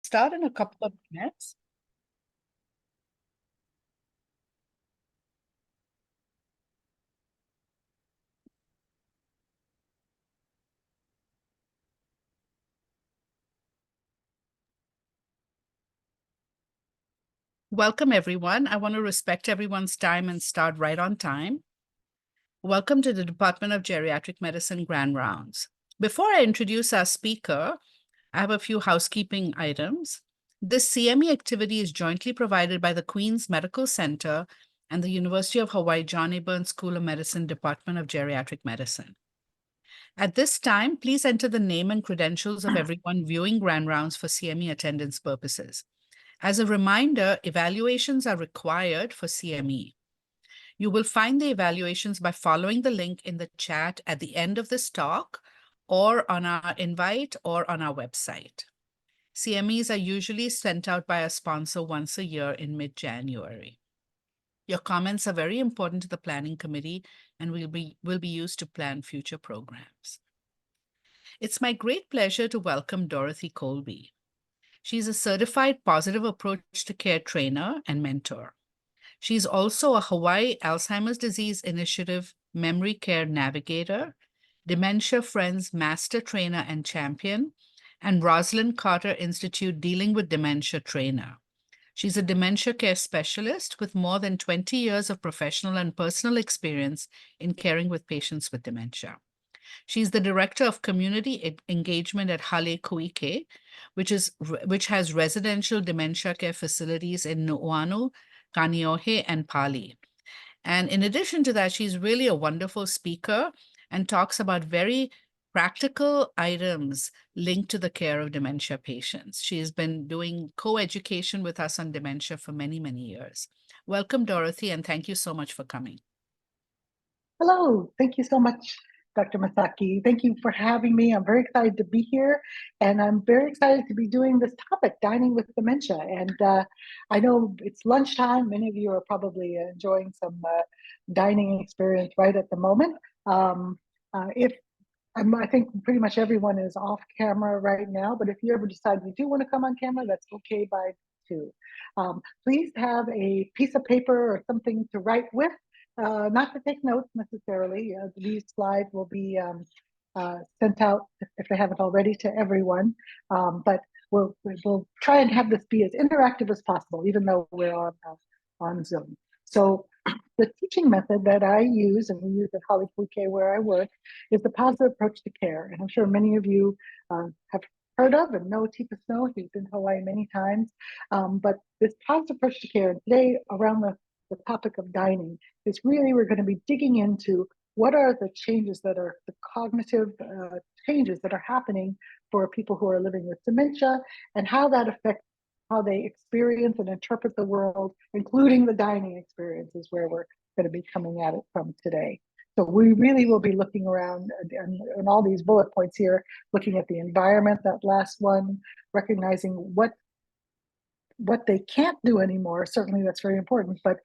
Start in a couple of minutes. Welcome, everyone. I want to respect everyone's time and start right on time. Welcome to the Department of Geriatric Medicine Grand Rounds. Before I introduce our speaker, I have a few housekeeping items. This CME activity is jointly provided by the Queen's Medical Center and the University of Hawaii John A. Burns School of Medicine, Department of Geriatric Medicine. At this time, please enter the name and credentials of everyone viewing Grand Rounds for CME attendance purposes. As a reminder, evaluations are required for CME. You will find the evaluations by following the link in the chat at the end of this talk, or on our invite, or on our website. CMEs are usually sent out by a sponsor once a year in mid-January. Your comments are very important to the planning committee and will be used to plan future programs. It's my great pleasure to welcome Dorothy Colby. She's a certified positive approach to care trainer and mentor. She's also a Hawaii Alzheimer's Disease Initiative Memory Care Navigator, Dementia Friends Master Trainer and Champion, and Rosalind Carter Institute Dealing with Dementia Trainer. She's a dementia care specialist with more than 20 years of professional and personal experience in caring with patients with dementia. She's the Director of Community Engagement at Hale Kuike, which has residential dementia care facilities in Nu'uanu, Kaneohe, and Pali. And in addition to that, she's really a wonderful speaker and talks about very practical items linked to the care of dementia patients. She has been doing co-education with us on dementia for many, many years. Welcome, Dorothy, and thank you so much for coming. Hello, thank you so much, Dr. Masaki. Thank you for having me. I'm very excited to be here, and I'm very excited to be doing this topic, dining with dementia. And I know it's lunchtime. Many of you are probably enjoying some dining experience right at the moment. I think pretty much everyone is off camera right now, but if you ever decide you do want to come on camera, that's okay by too. Please have a piece of paper or something to write with. Not to take notes necessarily. These slides will be sent out, if they haven't already, to everyone. But we'll try and have this be as interactive as possible, even though we're on Zoom. So the teaching method that I use, and we use at Hale Kuike where I work, is the positive approach to care. And I'm sure many of you have heard of and know Tipa Snow. He's been to Hawaii many times. But this positive approach to care, and today around the topic of dining, is really we're going to be digging into what are the changes that are the cognitive changes that are happening for people who are living with dementia, and how that affects how they experience and interpret the world, including the dining experience, is where we're going to be coming at it from today. So we really will be looking around and all these bullet points here, looking at the environment, that last one, recognizing what they can't do anymore. Certainly that's very important, but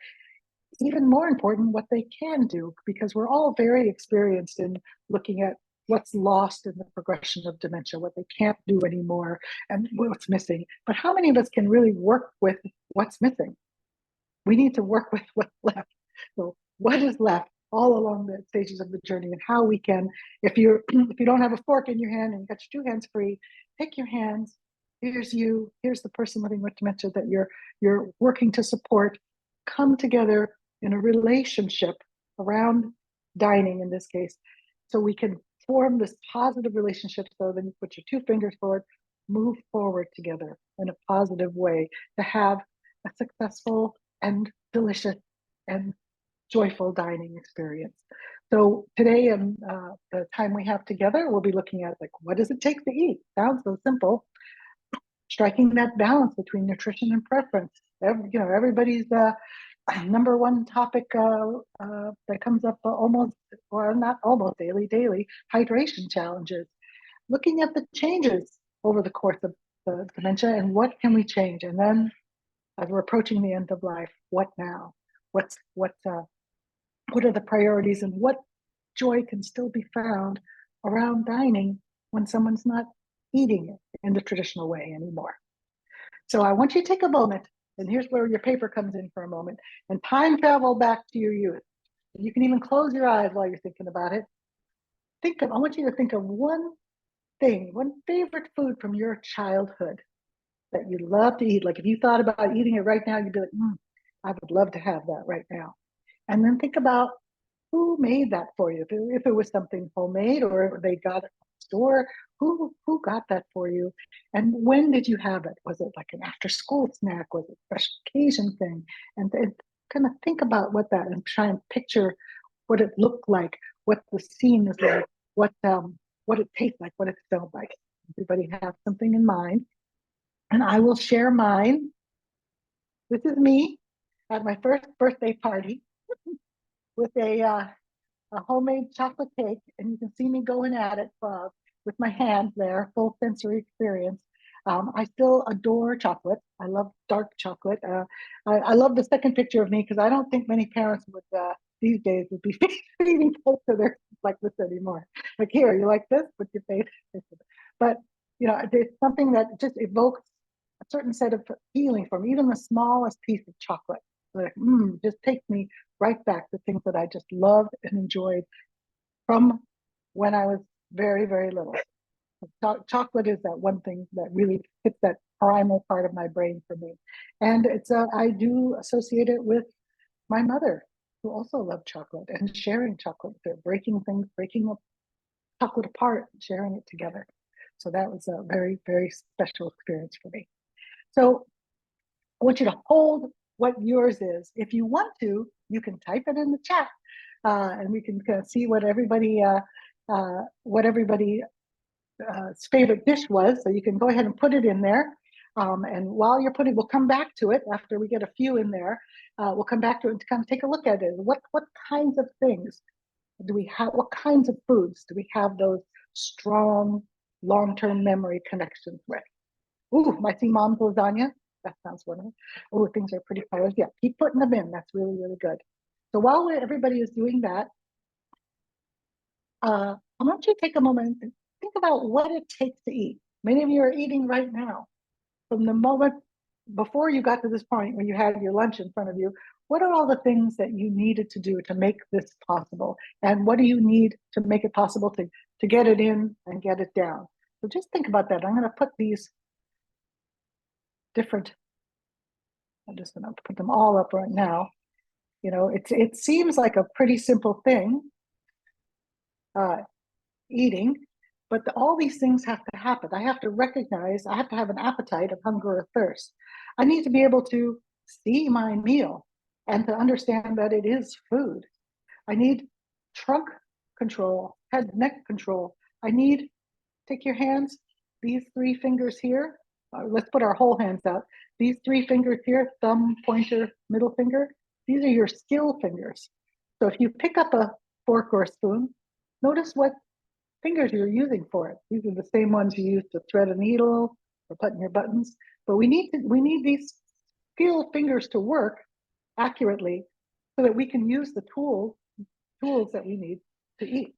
even more important, what they can do, because we're all very experienced in looking at what's lost in the progression of dementia, what they can't do anymore, and what's missing. But how many of us can really work with what's missing? We need to work with what's left. So what is left all along the stages of the journey, and how we can, if you don't have a fork in your hand and you got your two hands free, take your hands. Here's you. Here's the person living with dementia that you're working to support. Come together in a relationship around dining, in this case, so we can form this positive relationship. So then you put your two fingers forward, move forward together in a positive way to have a successful and delicious and joyful dining experience. So today, and the time we have together, we'll be looking at, like, what does it take to eat? Sounds so simple. Striking that balance between nutrition and preference. Everybody's number one topic that comes up almost, or not almost daily, hydration challenges. Looking at the changes over the course of the dementia, and what can we change? And then, as we're approaching the end of life, what now? What are the priorities, and what joy can still be found around dining when someone's not eating it in the traditional way anymore? So I want you to take a moment, and here's where your paper comes in for a moment, and time travel back to your youth. You can even close your eyes while you're thinking about it. I want you to think of one thing, one favorite food from your childhood that you love to eat. Like if you thought about eating it right now, you'd be like, I would love to have that right now. And then think about who made that for you. If it was something homemade or they got it from the store, who got that for you? And when did you have it? Was it like an after school snack? Was it a special occasion thing? And kind of think about what that and try and picture what it looked like, what the scene is like, what it tastes like, what it smelled like. Everybody have something in mind. And I will share mine. This is me at my first birthday party with a homemade chocolate cake, and you can see me going at it with my hands there, full sensory experience. I still adore chocolate. I love dark chocolate. I love the second picture of me because I don't think many parents would these days would be feeding cake to their like this anymore. Like here, you like this? Put your face. But there's something that just evokes a certain set of feeling from even the smallest piece of chocolate. Like, just takes me right back to things that I just loved and enjoyed from when I was very, very little. Chocolate is that one thing that really hits that primal part of my brain for me. And I do associate it with my mother, who also loved chocolate and sharing chocolate, breaking things, breaking up chocolate apart, and sharing it together. So that was a very, very special experience for me. So I want you to hold what yours is. If you want to, you can type it in the chat, and we can see what everybody's favorite dish was. So you can go ahead and put it in there. And while you're putting, we'll come back to it after we get a few in there. We'll come back to it to kind of take a look at it. What kinds of things do we have? What kinds of foods do we have those strong long-term memory connections with? Ooh, I see mom's lasagna. That sounds wonderful. Oh, things are pretty colors. Yeah, keep putting them in. That's really, really good. So while everybody is doing that, I want you to take a moment and think about what it takes to eat. Many of you are eating right now. From the moment before you got to this point where you had your lunch in front of you, what are all the things that you needed to do to make this possible? And what do you need to make it possible to get it in and get it down? So just think about that. I'm going to put these different, I'm just going to put them all up right now. It seems like a pretty simple thing, eating, but all these things have to happen. I have to recognize, I have to have an appetite of hunger or thirst. I need to be able to see my meal and to understand that it is food. I need trunk control, head, neck control. I need, take your hands, these three fingers here. Let's put our whole hands out. These three fingers here, thumb, pointer, middle finger, these are your skill fingers. So if you pick up a fork or a spoon, notice what fingers you're using for it. These are the same ones you use to thread a needle or button your buttons. But we need these skill fingers to work accurately so that we can use the tools that we need to eat.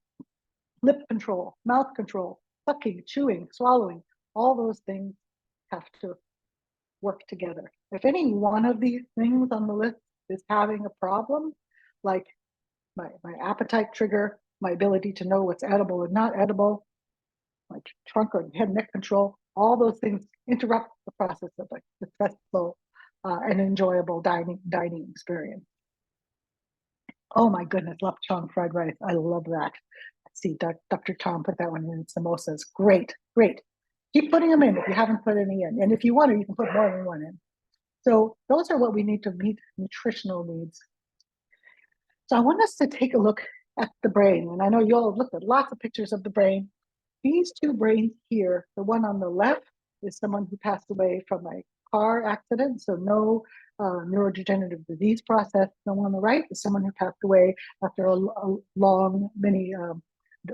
Lip control, mouth control, sucking, chewing, swallowing, all those things have to work together. If any one of these things on the list is having a problem, like my appetite trigger, my ability to know what's edible and not edible, my trunk or head neck control, all those things interrupt the process of a successful and enjoyable dining experience. Oh my goodness, lapchang fried rice. I love that. Let's see, Dr. Tom put that one in samosas. Great, great. Keep putting them in if you haven't put any in. And if you want to, you can put more than one in. So those are what we need to meet nutritional needs. So I want us to take a look at the brain. And I know you all have looked at lots of pictures of the brain. These two brains here, the one on the left is someone who passed away from a car accident, so no neurodegenerative disease process. The one on the right is someone who passed away after a long,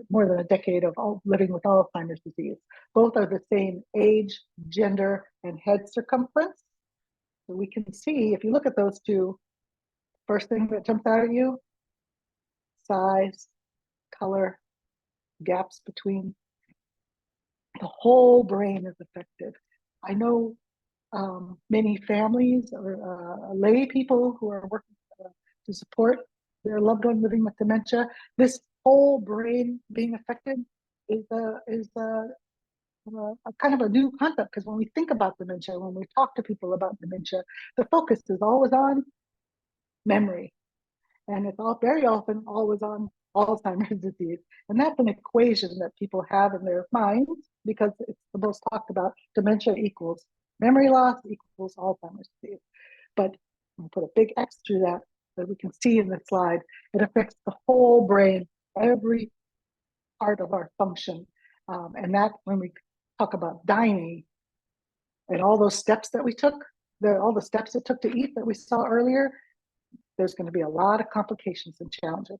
more than a decade of living with Alzheimer's disease. Both are the same age, gender, and head circumference. So we can see, if you look at those two, first thing that jumps out at you, size, color, gaps between. The whole brain is affected. I know many families or lay people who are working to support their loved one living with dementia. This whole brain being affected is a kind of a new concept, because when we think about dementia, when we talk to people about dementia, the focus is always on memory, and it's all very often always on Alzheimer's disease. And that's an equation that people have in their minds because it's the most talked about. Dementia equals memory loss equals Alzheimer's disease. But I'll put a big X through that that we can see in the slide. It affects the whole brain, every part of our function. And that, when we talk about dining and all those steps that we took, all the steps it took to eat that we saw earlier, there's going to be a lot of complications and challenges.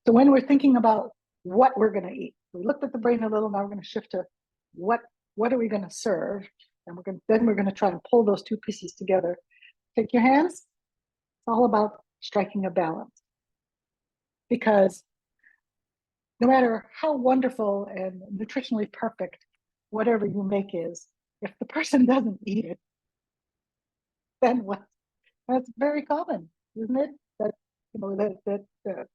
So when we're thinking about what we're going to eat, we looked at the brain a little. Now we're going to shift to what are we going to serve, and then we're going to try and pull those two pieces together. Take your hands. It's all about striking a balance, because no matter how wonderful and nutritionally perfect whatever you make is, if the person doesn't eat it, then what? That's very common, isn't it? That that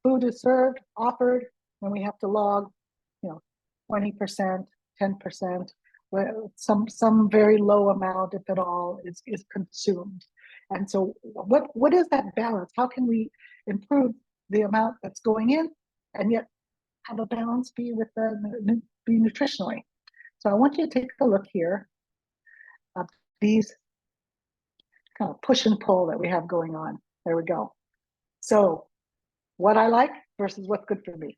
food is served, offered, and we have to log, 20%, 10%, some very low amount, if at all, is consumed. And so, what is that balance? How can we improve the amount that's going in, and yet have a balance be nutritionally? So I want you to take a look here of these kind of push and pull that we have going on. There we go. So what I like versus what's good for me.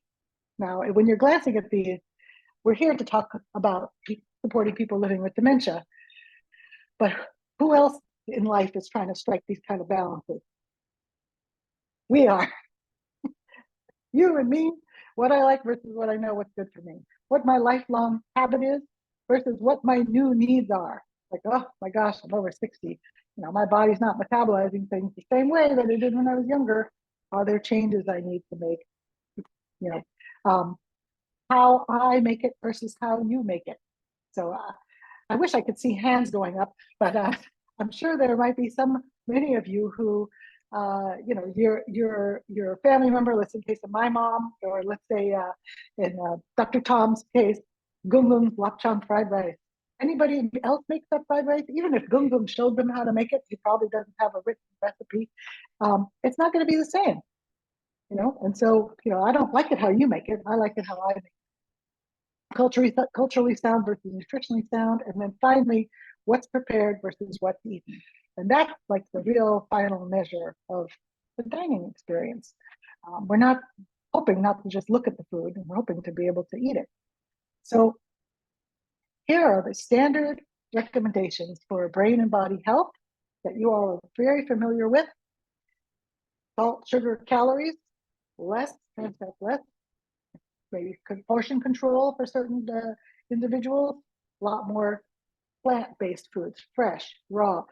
Now, when you're glancing at these, we're here to talk about supporting people living with dementia, but who else in life is trying to strike these kind of balances? We are. You and me, what I like versus what I know what's good for me, what my lifelong habit is versus what my new needs are. Like, oh my gosh, I'm over 60. My body's not metabolizing things the same way that it did when I was younger. Are there changes I need to make? How I make it versus how you make it. So I wish I could see hands going up, but I'm sure there might be many of you who, your family member, let's say in case of my mom, or let's say in Dr. Tom's case, gung gung lapchang fried rice. Anybody else makes that fried rice? Even if gung gung showed them how to make it, he probably doesn't have a written recipe. It's not going to be the same, And so, I don't like it how you make it. I like it how I make it. Culturally sound versus nutritionally sound, and then finally, what's prepared versus what's eaten. And that's like the real final measure of the dining experience. We're not hoping not to just look at the food, and we're hoping to be able to eat it. So here are the standard recommendations for brain and body health that you all are very familiar with. Salt, sugar, calories, less, trans fat less, maybe portion control for certain individuals, a lot more plant-based foods, fresh, raw,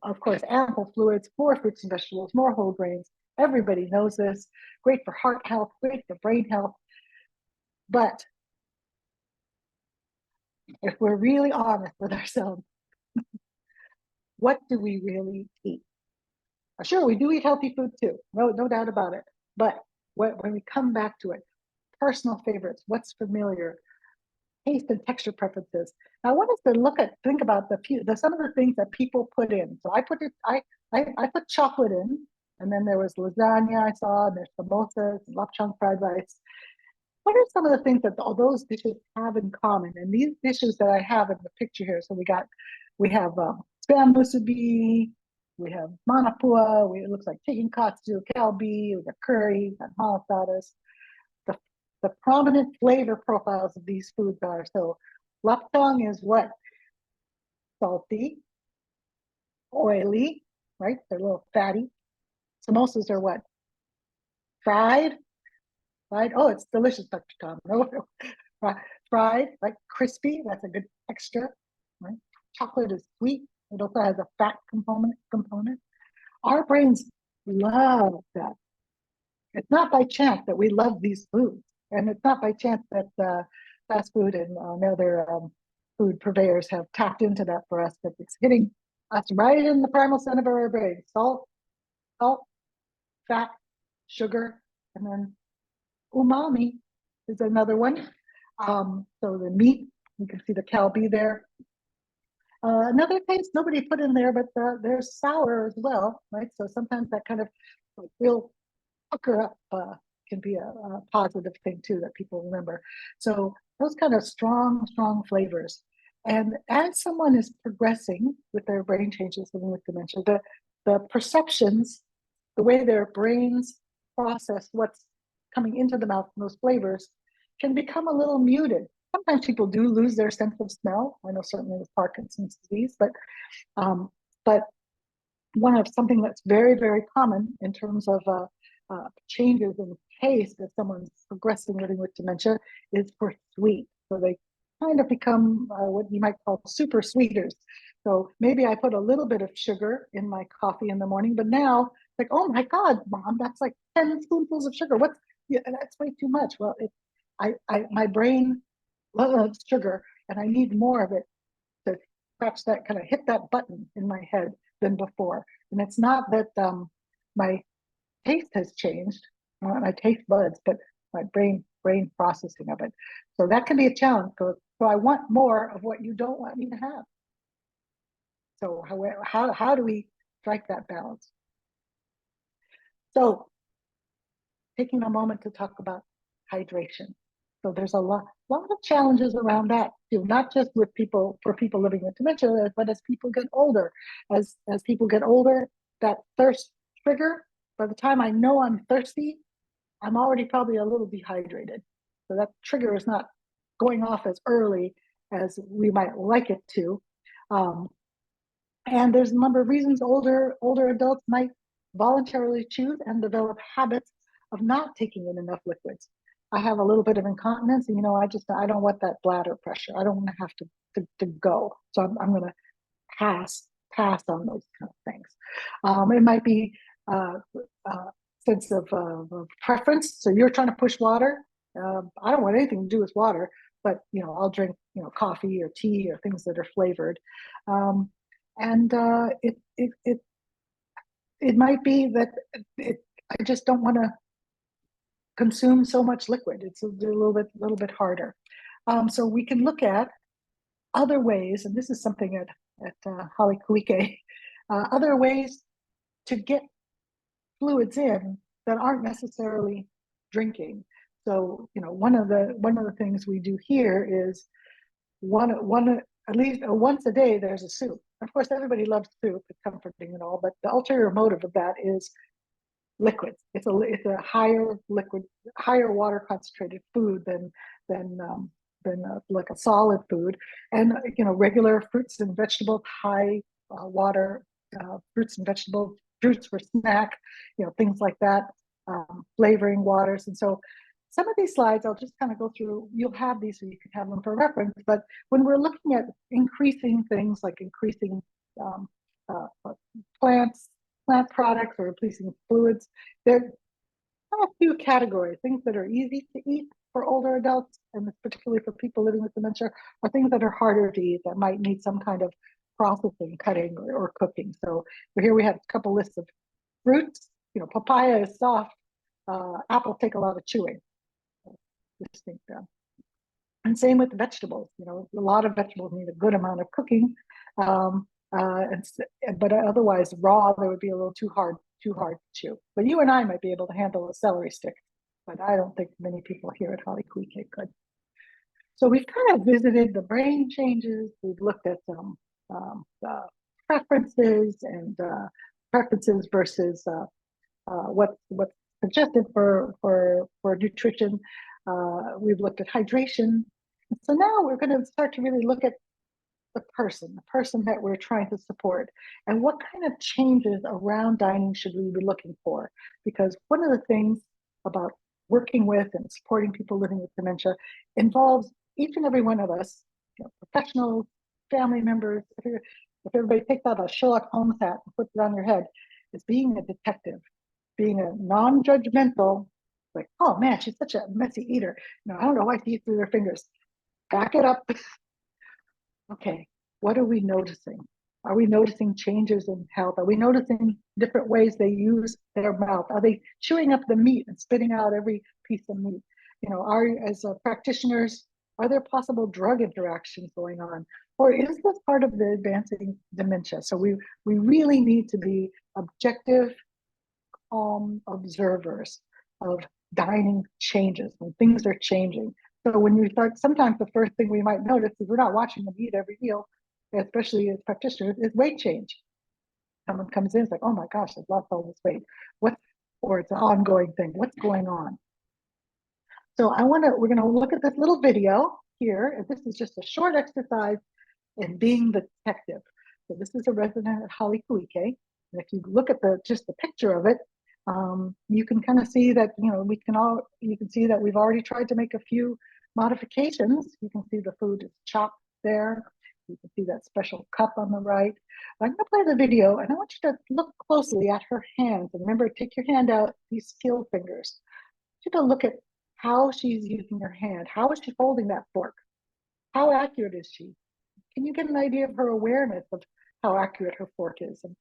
of course, ample fluids, more fruits and vegetables, more whole grains. Everybody knows this. Great for heart health, great for brain health. But if we're really honest with ourselves, what do we really eat? Sure, we do eat healthy food too, no doubt about it. But when we come back to it, personal favorites, what's familiar, taste and texture preferences. Now, I want us to think about some of the things that people put in. So I put chocolate in, and then there was lasagna I saw, and there's samosas, and lapchang fried rice. What are some of the things that all those dishes have in common? And these dishes that I have in the picture here, so we have spam musubi, we have manapua, it looks like chicken katsu, kalbi, we got curry, and malasadas. The prominent flavor profiles of these foods are, so laptong is what? Salty, oily, right? They're a little fatty. Samosas are what? Fried, right? Oh, it's delicious, Dr. Tom. Fried, right? Crispy, that's a good texture, right? Chocolate is sweet. It also has a fat component. Our brains love that. It's not by chance that we love these foods. And it's not by chance that fast food and other food purveyors have tapped into that for us, but it's hitting us right in the primal center of our brain. Salt, fat, sugar, and then umami is another one. So the meat, you can see the kalbi there. Another taste nobody put in there, but there's sour as well, right? So sometimes that kind of like, real pucker up can be a positive thing too that people remember. So those kind of strong flavors. And as someone is progressing with their brain changes living with dementia, the perceptions, the way their brains process what's coming into the mouth from those flavors can become a little muted. Sometimes people do lose their sense of smell. I know certainly with Parkinson's disease, um, but one of something that's very common in terms of changes in taste as someone's progressing living with dementia is for sweet. So they kind of become what you might call super sweeters. So maybe I put a little bit of sugar in my coffee in the morning, but now like, oh my God, Mom, that's like 10 spoonfuls of sugar. What's yeah, that's way too much. Well, my brain loves sugar and I need more of it to perhaps that kind of hit that button in my head than before. And it's not that my taste has changed, my taste buds, but my brain processing of it. So that can be a challenge. So I want more of what you don't want me to have. So how do we strike that balance? So taking a moment to talk about hydration. So there's a lot of challenges around that too, not just with people for people living with dementia, but as people get older. As people get older, that thirst trigger, by the time I know I'm thirsty, I'm already probably a little dehydrated. So that trigger is not going off as early as we might like it to. And there's a number of reasons older adults might voluntarily choose and develop habits of not taking in enough liquids. I have a little bit of incontinence, and I don't want that bladder pressure. I don't want to have to go. So I'm going to pass on those kind of things. It might be sense of preference. So you're trying to push water. I don't want anything to do with water, but I'll drink coffee or tea or things that are flavored. And it might be that I just don't want to consume so much liquid. It's a little bit harder. So we can look at other ways, and this is something at Holly Kuike, other ways to get fluids in that aren't necessarily drinking. So one of the things we do here is one at least once a day there's a soup. Of course, everybody loves soup; it's comforting and all, but the ulterior motive of that is liquids. It's a higher water concentrated food than like a solid food, and regular fruits and vegetables, high water fruits and vegetables, fruits for snack, things like that, flavoring waters, and so. Some of these slides I'll just kind of go through. You'll have these so you can have them for reference. But when we're looking at increasing things like increasing uh, plant products or replacing fluids, there are a few categories. Things that are easy to eat for older adults, and particularly for people living with dementia, are things that are harder to eat that might need some kind of processing, cutting, or cooking. So here we have a couple lists of fruits. Papaya is soft. Apples take a lot of chewing. And same with vegetables. A lot of vegetables need a good amount of cooking, but otherwise raw they would be a little too hard to chew. But you and I might be able to handle a celery stick, but I don't think many people here at Holly Kuike could. So we've kind of visited the brain changes. We've looked at preferences and preferences versus what's suggested for nutrition. We've looked at hydration. So now we're going to start to really look at the person that we're trying to support, and what kind of changes around dining should we be looking for? Because one of the things about working with and supporting people living with dementia involves each and every one of us, professionals, family members. If everybody takes out a Sherlock Holmes hat and puts it on your head, it's being a detective, being a non-judgmental, like, oh man, she's such a messy eater. I don't know why she eats through their fingers. Back it up. Okay, what are we noticing? Are we noticing changes in health? Are we noticing different ways they use their mouth? Are they chewing up the meat and spitting out every piece of meat? As practitioners, are there possible drug interactions going on? Or is this part of the advancing dementia? So we really need to be objective observers of dining changes when things are changing. So when you start, sometimes the first thing we might notice is we're not watching them eat every meal, especially as practitioners, is weight change. Someone comes in, it's like, oh my gosh, I've lost all this weight. Or it's an ongoing thing. What's going on? So we're gonna look at this little video here, and this is just a short exercise in being the detective. So this is a resident at Holly Kuike. And if you look at just the picture of it, you can kind of see that, you can see that we've already tried to make a few modifications. You can see the food is chopped there. You can see that special cup on the right. I'm gonna play the video and I want you to look closely at her hands. And remember, take your hand out, these skill fingers. I want you to look at how she's using her hand. How is she holding that fork? How accurate is she? Can you get an idea of her awareness of how accurate her fork is? And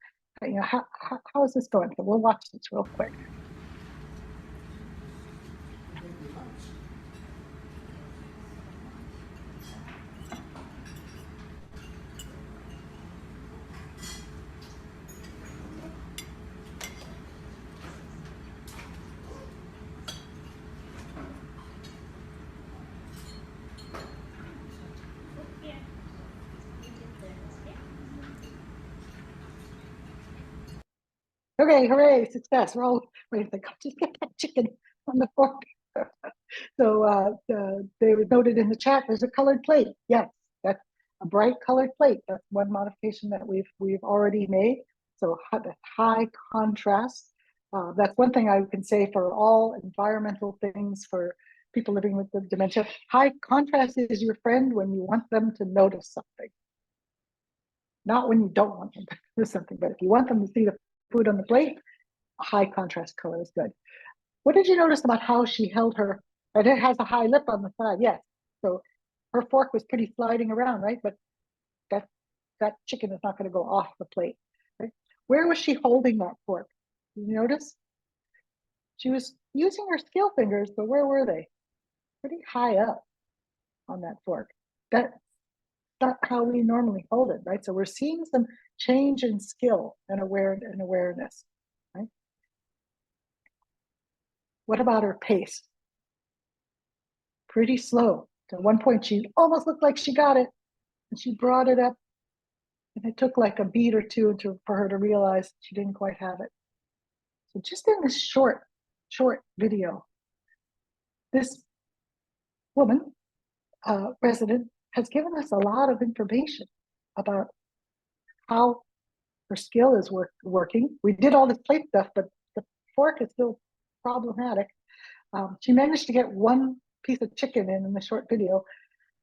how is this going? So we'll watch this real quick. Okay, hooray, success. We're all wait a second, just get that chicken on the fork. So they were noted in the chat, there's a colored plate. Yes, that's a bright colored plate. That's one modification that we've already made. So high contrast. That's one thing I can say for all environmental things for people living with the dementia. High contrast is your friend when you want them to notice something. Not when you don't want them to notice something, but if you want them to see the food on the plate, a high contrast color is good. What did you notice about how she held her? And it has a high lip on the side, yes. So her fork was pretty sliding around, right? But that chicken is not going to go off the plate, right? Where was she holding that fork? Did you notice? She was using her skill fingers, but where were they? Pretty high up on that fork. That's not how we normally hold it, right? So we're seeing some change in skill and awareness, right? What about her pace? Pretty slow. At one point, she almost looked like she got it, and she brought it up, and it took like a beat or two for her to realize she didn't quite have it. So just in this short video, this woman, resident, has given us a lot of information about how her skill is working. We did all this plate stuff, but the fork is still problematic. She managed to get one piece of chicken in the short video.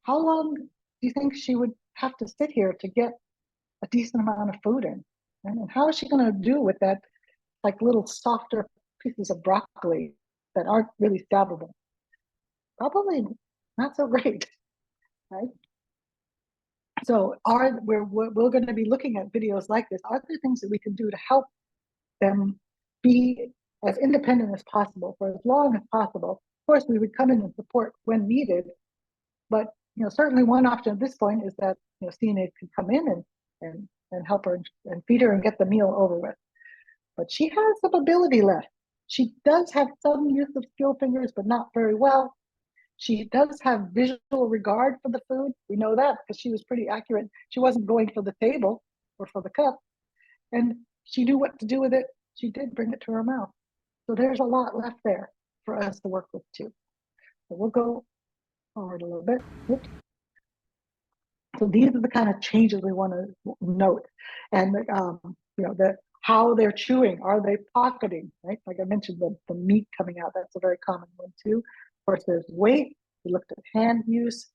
How long do you think she would have to sit here to get a decent amount of food in? And how is she going to do with that, like little softer pieces of broccoli that aren't really stabbable? Probably not so great, right? So we're going to be looking at videos like this. Are there things that we can do to help them be as independent as possible for as long as possible? Of course, we would come in and support when needed, but certainly one option at this point is that CNA could come in and help her and feed her and get the meal over with. But she has some ability left. She does have some use of skill fingers, but not very well. She does have visual regard for the food. We know that because she was pretty accurate. She wasn't going for the table or for the cup, and she knew what to do with it. She did bring it to her mouth. So there's a lot left there for us to work with too. So we'll go forward a little bit. Oops. So these are the kind of changes we want to note, and how they're chewing. Are they pocketing? Right, like I mentioned, the meat coming out. That's a very common one too. Of course, there's weight. We looked at hand use,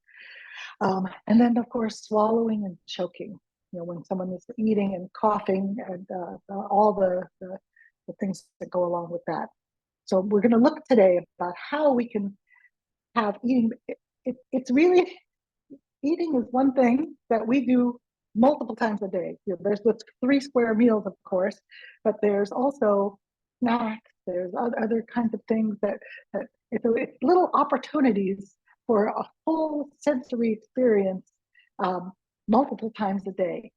and then of course swallowing and choking. When someone is eating and coughing, and all the things that go along with that. So we're going to look today about how we can have eating. It's really eating is one thing that we do multiple times a day. There's what's 3 square meals, of course, but there's also snacks. There's other kinds of things that it's little opportunities for a full sensory experience um, multiple times a day.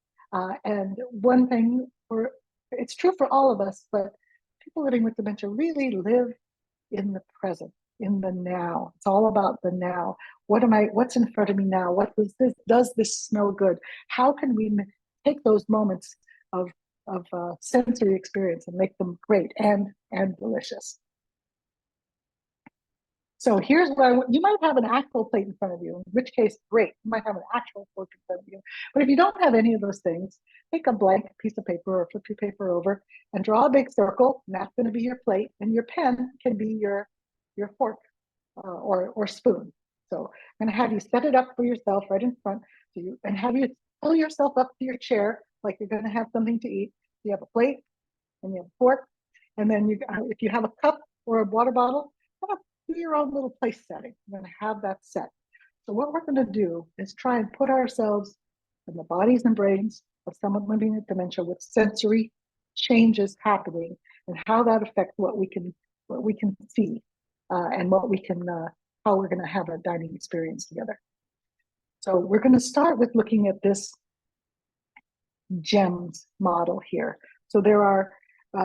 And one thing for it's true for all of us, but people living with dementia really live in the present, in the now. It's all about the now. What's in front of me now? Does this smell good? How can we take those moments of sensory experience and make them great and delicious? So here's what you might have an actual plate in front of you, in which case, great. You might have an actual fork in front of you. But if you don't have any of those things, take a blank piece of paper or flip your paper over and draw a big circle, and that's going to be your plate, and your pen can be your fork or spoon. So I'm going to have you set it up for yourself right in front of you and have you pull yourself up to your chair like you're going to have something to eat. You have a plate and you have a fork, and then if you have a cup or a water bottle, do your own little place setting. You're going to have that set. So what we're going to do is try and put ourselves in the bodies and brains of someone living with dementia with sensory changes happening and how that affects what we can see and what we can how we're going to have a dining experience together. So we're going to start with looking at this GEMS model here. So there are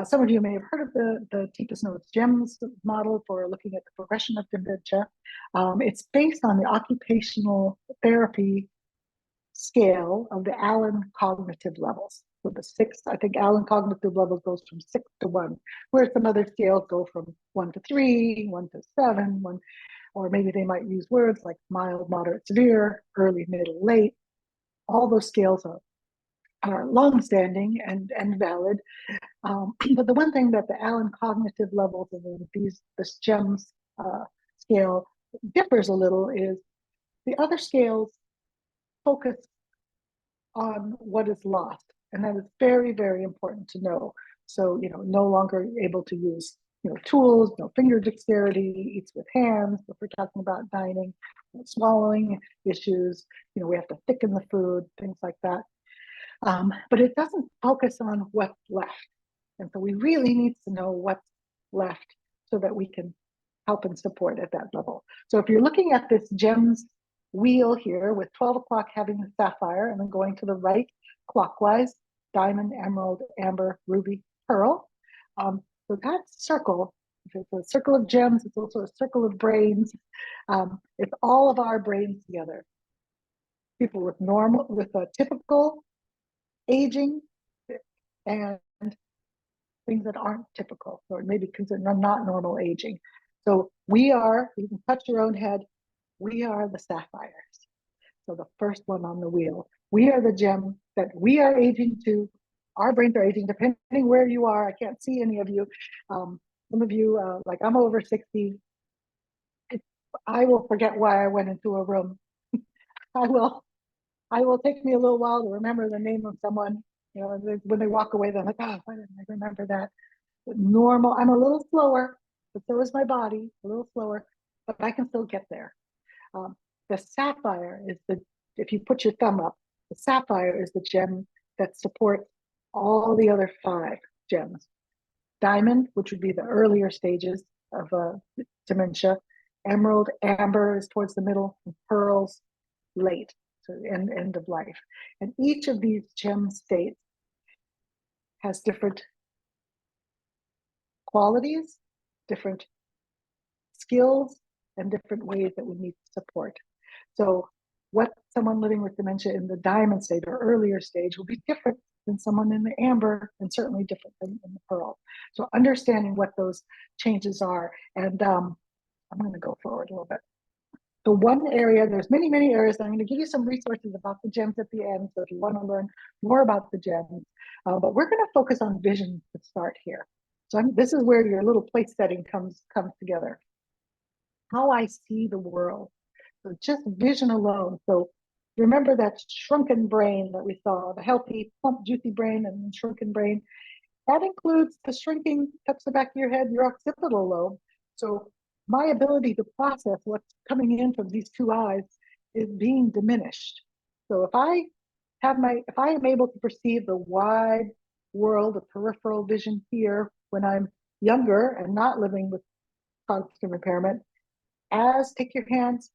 some of you may have heard of the Deepest Notes GEMS model for looking at the progression of dementia. It's based on the occupational therapy scale of the Allen cognitive levels. So the 6, I think Allen cognitive level goes from 6 to 1, where some other scales go from 1 to 3, 1 to 7, 1, or maybe they might use words like mild, moderate, severe, early, middle, late. All those scales are long-standing and valid. But the one thing that the Allen cognitive levels of this GEMS scale differs a little is the other scales focus on what is lost. And that is very, very important to know. So, no longer able to use, tools, no finger dexterity, eats with hands, if we're talking about dining, swallowing issues, we have to thicken the food, things like that. But it doesn't focus on what's left. And so we really need to know what's left so that we can help and support at that level. So if you're looking at this GEMS wheel here with 12 o'clock having the sapphire and then going to the right clockwise, diamond, emerald, amber, ruby, pearl. So that circle, if it's a circle of gems, it's also a circle of brains. It's all of our brains together. People with a typical aging and things that aren't typical or maybe considered not normal aging. So you can touch your own head, we are the sapphires. So the first one on the wheel. We are the gem that we are aging to. Our brains are aging, depending where you are. I can't see any of you. Some of you, like I'm over 60. I will forget why I went into a room. I will take me a little while to remember the name of someone. When they walk away, they're like, oh, why didn't I remember that? But normal, I'm a little slower, but so is my body, a little slower, but I can still get there. The sapphire is if you put your thumb up, the sapphire is the gem that supports all the other 5 gems. Diamond, which would be the earlier stages of dementia. Emerald, amber is towards the middle, and pearls, late, so end of life. And each of these gem states has different qualities, different skills, and different ways that we need support. So what someone living with dementia in the diamond state or earlier stage will be different than someone in the amber and certainly different than in the pearl. So understanding what those changes are. And I'm going to go forward a little bit. The one area, there's many, many areas. I'm going to give you some resources about the gems at the end. So if you want to learn more about the gems, but we're going to focus on vision to start here. So this is where your little place setting comes together. How I see the world. So just vision alone. So remember that shrunken brain that we saw, the healthy, plump, juicy brain and shrunken brain. That includes the shrinking, touch the back of your head, your occipital lobe. So my ability to process what's coming in from these 2 eyes is being diminished. So if I am able to perceive the wide world of peripheral vision here when I'm younger and not living with cognitive impairment, take your hands,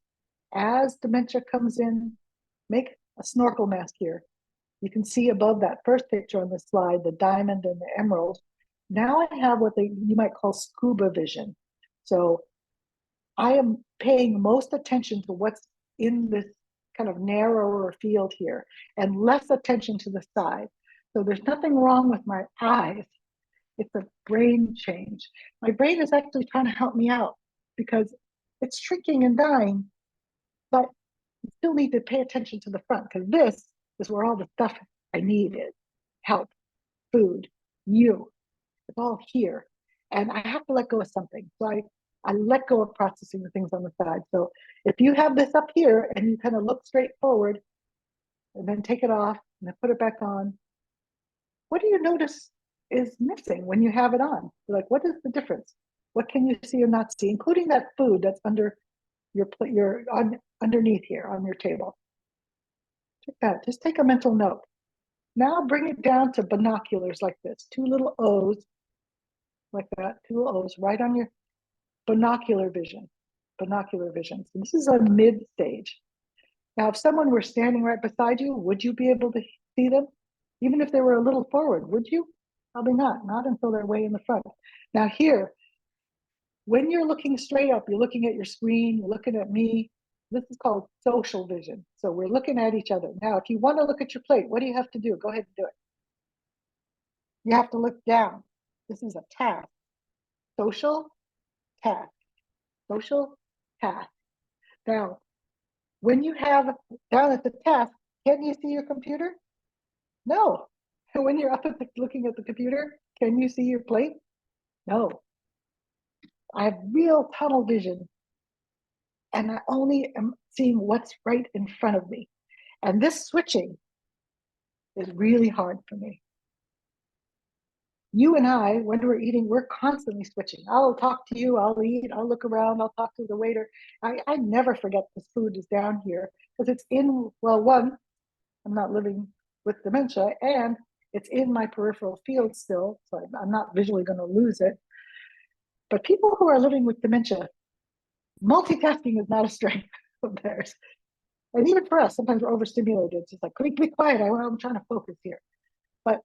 as dementia comes in, make a snorkel mask here. You can see above that first picture on the slide, the diamond and the emerald. Now I have what you might call scuba vision. So I am paying most attention to what's in this kind of narrower field here and less attention to the side. So there's nothing wrong with my eyes. It's a brain change. My brain is actually trying to help me out because it's shrinking and dying, but you still need to pay attention to the front because this is where all the stuff I need is: help, food, you. It's all here. And I have to let go of something. So I let go of processing the things on the side. So if you have this up here and you kind of look straight forward and then take it off and then put it back on, what do you notice is missing when you have it on? Like, what is the difference? What can you see or not see, including that food that's under underneath here on your table? Take that. Just take a mental note. Now bring it down to binoculars like this, two little O's like that, two little O's right on your binocular vision. Binocular vision. So this is a mid stage. Now, if someone were standing right beside you, would you be able to see them? Even if they were a little forward, would you? Probably not. Not until they're way in the front. Now here, when you're looking straight up, you're looking at your screen, you're looking at me. This is called social vision. So we're looking at each other. Now, if you want to look at your plate, what do you have to do? Go ahead and do it. You have to look down. This is a task. Social task. Social task. Now, when you have down at the task, can you see your computer? No. When you're up looking at the computer, can you see your plate? No. I have real tunnel vision and I only am seeing what's right in front of me. And this switching is really hard for me. You and I, when we're eating, we're constantly switching. I'll talk to you, I'll eat, I'll look around, I'll talk to the waiter. I never forget this food is down here because it's in, well, one, I'm not living with dementia, and it's in my peripheral field still, so I'm not visually going to lose it. But people who are living with dementia, multitasking is not a strength of theirs. And even for us, sometimes we're overstimulated. It's just like, be quiet, I'm trying to focus here. But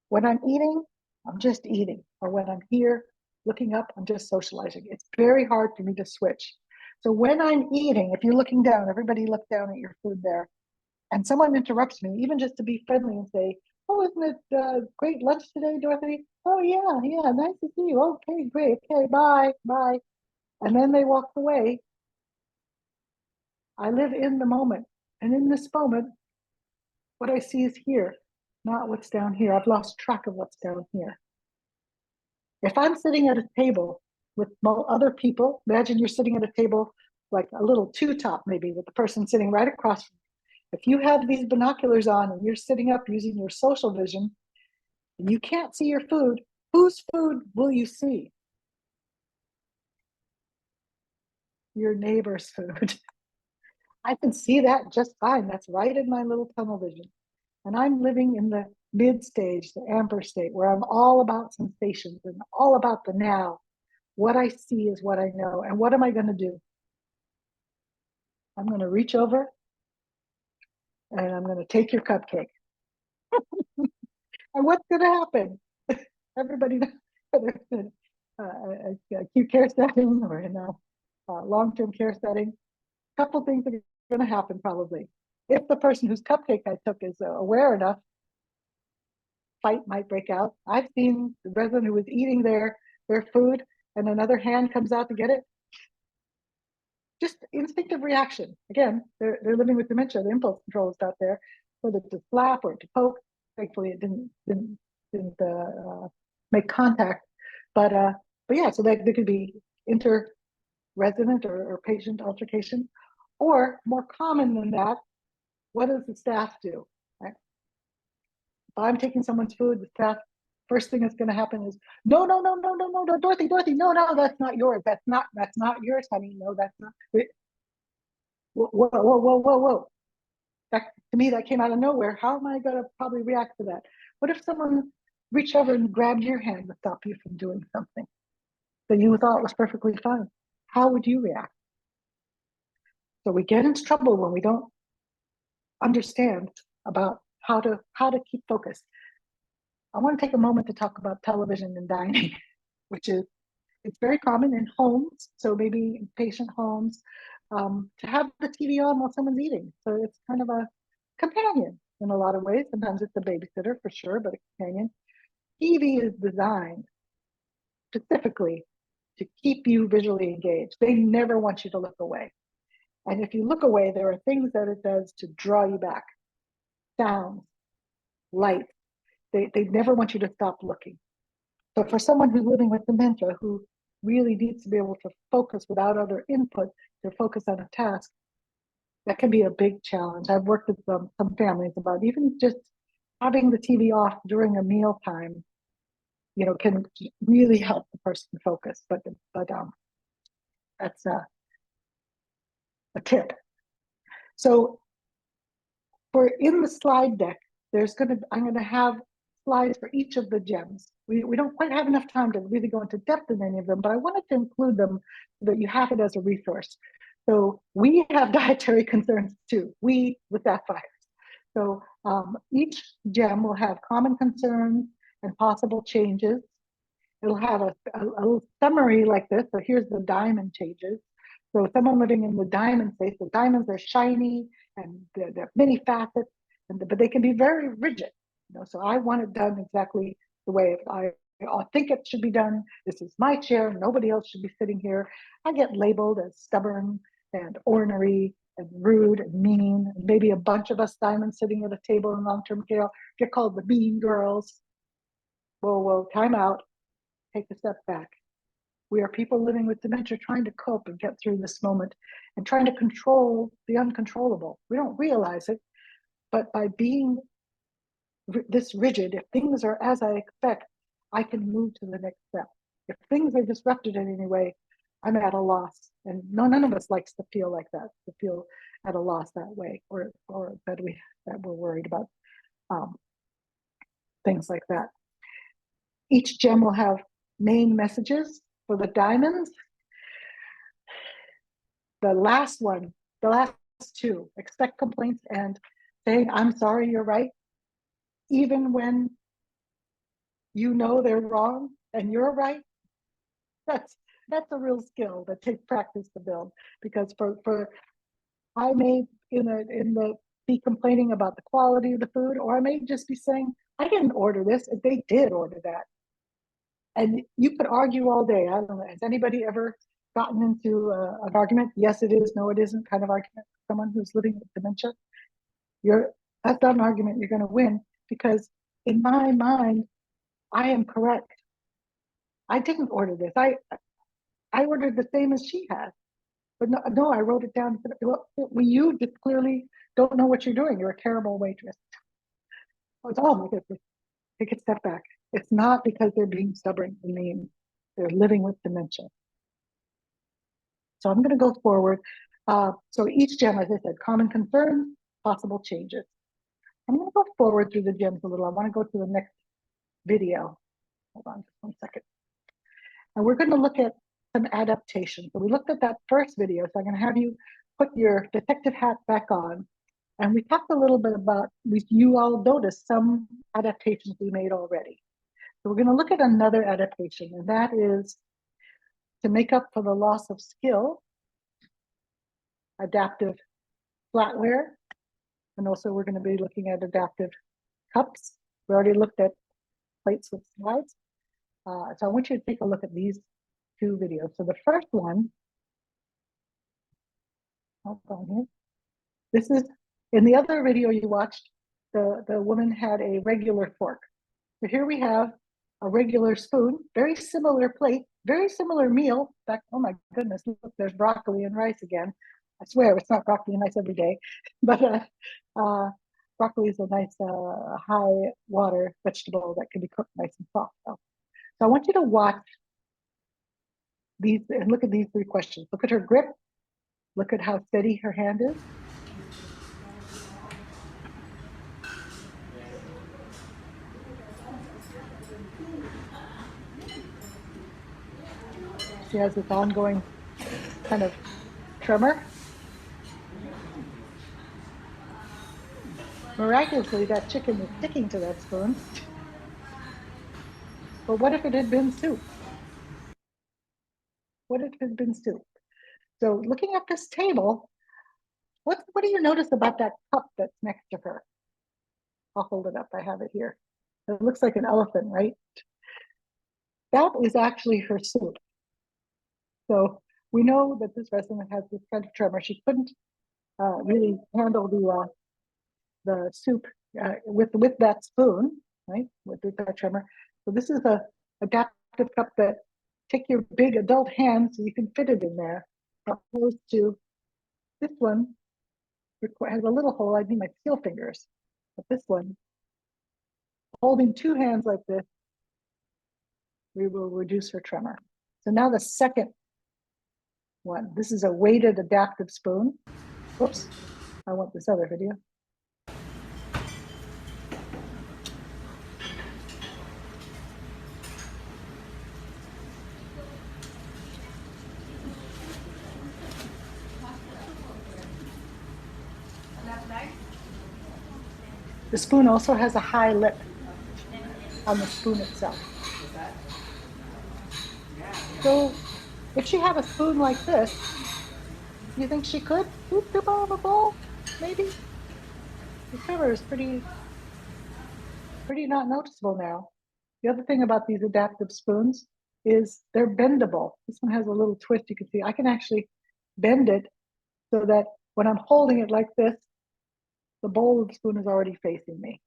when I'm eating, I'm just eating. Or when I'm here looking up, I'm just socializing. It's very hard for me to switch. So when I'm eating, if you're looking down, everybody look down at your food there, and someone interrupts me, even just to be friendly and say, "Oh, isn't it great lunch today, Dorothy? Oh, yeah, yeah, nice to see you. Okay, great. Okay, bye, bye." And then they walk away. I live in the moment. And in this moment, what I see is here, not what's down here. I've lost track of what's down here. If I'm sitting at a table with other people, imagine you're sitting at a table like a little two-top maybe with the person sitting right across from you. If you have these binoculars on and you're sitting up using your social vision and you can't see your food, whose food will you see? Your neighbor's food. I can see that just fine. That's right in my little tunnel vision. And I'm living in the mid stage, the amber state, where I'm all about sensations and all about the now. What I see is what I know. And what am I going to do? I'm going to reach over and I'm going to take your cupcake. And what's going to happen? Everybody knows whether it's in a acute care setting or in a long-term care setting. A couple things are going to happen probably. If the person whose cupcake I took is aware enough, fight might break out. I've seen the resident who was eating their food and another hand comes out to get it. Just instinctive reaction. Again, they're living with dementia. The impulse control is not there, whether to slap or to poke. Thankfully, it didn't make contact. But yeah, so there could be inter-resident or patient altercation, or more common than that, what does the staff do? Right? If I'm taking someone's food, the staff, first thing that's going to happen is, no, Dorothy, no, that's not yours. That's not yours, honey. No, that's not. whoa, whoa, whoa, whoa, whoa, whoa. That, to me, that came out of nowhere. How am I going to probably react to that? What if someone reached over and grabbed your hand to stop you from doing something that you thought was perfectly fine? How would you react? So we get into trouble when we don't understand about how to keep focused. I want to take a moment to talk about television and dining, which is it's very common in homes, so maybe in patient homes, to have the TV on while someone's eating. So it's kind of a companion in a lot of ways. Sometimes it's a babysitter for sure, but a companion. TV is designed specifically to keep you visually engaged. They never want you to look away. And if you look away, there are things that it does to draw you back. Sounds, light. They never want you to stop looking. So for someone who's living with dementia, who really needs to be able to focus without other input, to focus on a task, that can be a big challenge. I've worked with some families about even just having the TV off during a meal time, can really help the person focus. But that's a tip. So for in the slide deck, I'm gonna have slides for each of the gems. We don't quite have enough time to really go into depth in any of them, but I wanted to include them so that you have it as a resource. So we have dietary concerns too, we with sapphires. So each gem will have common concerns and possible changes. It'll have a little summary like this. So here's the diamond changes. So someone living in the diamond space, the diamonds are shiny and they're many facets, but they can be very rigid. So I want it done exactly the way I think it should be done. This is my chair. Nobody else should be sitting here. I get labeled as stubborn and ornery and rude and mean. And maybe a bunch of us diamonds sitting at a table in long-term care get called the mean girls. Whoa, whoa, time out. Take a step back. We are people living with dementia trying to cope and get through this moment and trying to control the uncontrollable. We don't realize it, but by being this rigid, if things are as I expect, I can move to the next step. If things are disrupted in any way, I'm at a loss. And none of us likes to feel like that, to feel at a loss that way, or that we're worried about things like that. Each gem will have main messages for the diamonds. The last one, the last two, expect complaints and saying, I'm sorry, you're right, even when you know they're wrong and you're right. That's a real skill that takes practice to build. Because for I may be complaining about the quality of the food, or I may just be saying, I didn't order this, if they did order that. And you could argue all day. I don't know. Has anybody ever gotten into an argument? Yes, it is. No, it isn't. Kind of argument with someone who's living with dementia. That's not an argument you're going to win, because in my mind, I am correct. I didn't order this. I ordered the same as she has. But no, I wrote it down. Well, you just clearly don't know what you're doing. You're a terrible waitress. Oh my goodness. Take a step back. It's not because they're being stubborn and mean. They're living with dementia. So I'm going to go forward. So each gem, as I said, common concerns, possible changes. I'm going to go forward through the gems a little. I want to go to the next video. Hold on just 1 second. And we're going to look at some adaptation. So we looked at that first video. So I'm going to have you put your detective hat back on. And we talked a little bit about, you all noticed some adaptations we made already. So we're going to look at another adaptation, and that is to make up for the loss of skill, adaptive flatware. And also we're going to be looking at adaptive cups. We already looked at plates with slides. So I want you to take a look at these two videos. So the first one, hold on here. This is, in the other video you watched, the woman had a regular fork. So here we have a regular spoon, very similar plate, very similar meal. In fact, oh my goodness, look, there's broccoli and rice again. I swear it's not broccoli and rice every day, but broccoli is a nice high water vegetable that can be cooked nice and soft. So I want you to watch these and look at these three questions. Look at her grip, Look at how steady her hand is. She has this ongoing kind of tremor. Miraculously, that chicken is sticking to that spoon. But what if it had been soup? What if it had been soup? So looking at this table, what do you notice about that cup that's next to her? I'll hold it up. I have it here. It looks like an elephant, right? That is actually her soup. So we know that this resident has this kind of tremor. She couldn't really handle the soup with that spoon, right? With that tremor. So this is a adaptive cup that take your big adult hand so you can fit it in there, opposed to this one has a little hole. I need my steel fingers, but this one, holding two hands like this, we will reduce her tremor. So now the second one. This is a weighted adaptive spoon. Whoops, I want this other video. The spoon also has a high lip on the spoon itself. So if she had a spoon like this, you think she could scoop soup out of a bowl? Maybe. The tremor is pretty not noticeable now. The other thing about these adaptive spoons is they're bendable. This one has a little twist. You can see I can actually bend it so that when I'm holding it like this, the bowl of the spoon is already facing me.